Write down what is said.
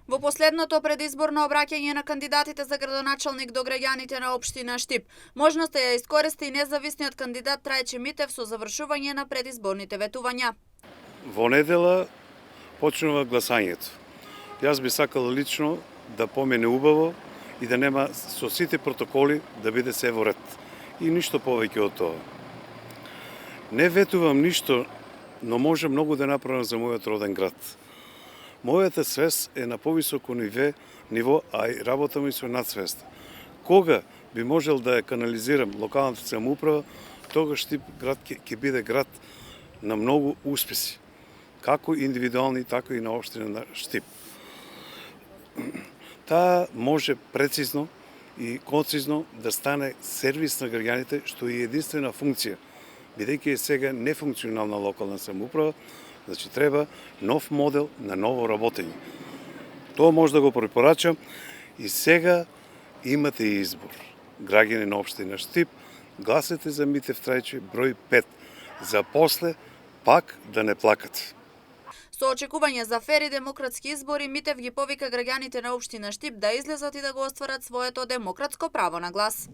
Во последното предизборно обраќање на кандидатите за градоначалник до граѓаните на општина Штип, можноста ја искористи независниот кандидат Трајче Митев со завршување на предизборните ветувања. Во недела почнува гласањето. Јас би сакал лично да помине убаво и да нема со сите протоколи да биде се во ред. И ништо повеќе од тоа. Не ветувам ништо, но може многу да направам за мојот роден град. Мојата свест е на повисоко ниво, а и работа ми со надсвест. Кога би можел да ја канализирам локалната самоуправа, тогаш Штип град ќе биде град на многу успеси, како индивидуални, така и на општина на Штип. Таа може прецизно и концизно да стане сервис на граѓаните, што е единствена функција, бидејќи е сега нефункционална локална самоуправа, значи треба нов модел на ново работење. Тоа може да го препорачам и сега имате избор. Граѓани на општина Штип, гласете за Митев Трајче број 5, за после пак да не плакате. Со очекување за фери демократски избори, Митев ги повика граѓаните на општина Штип да излезат и да го остварат своето демократско право на глас.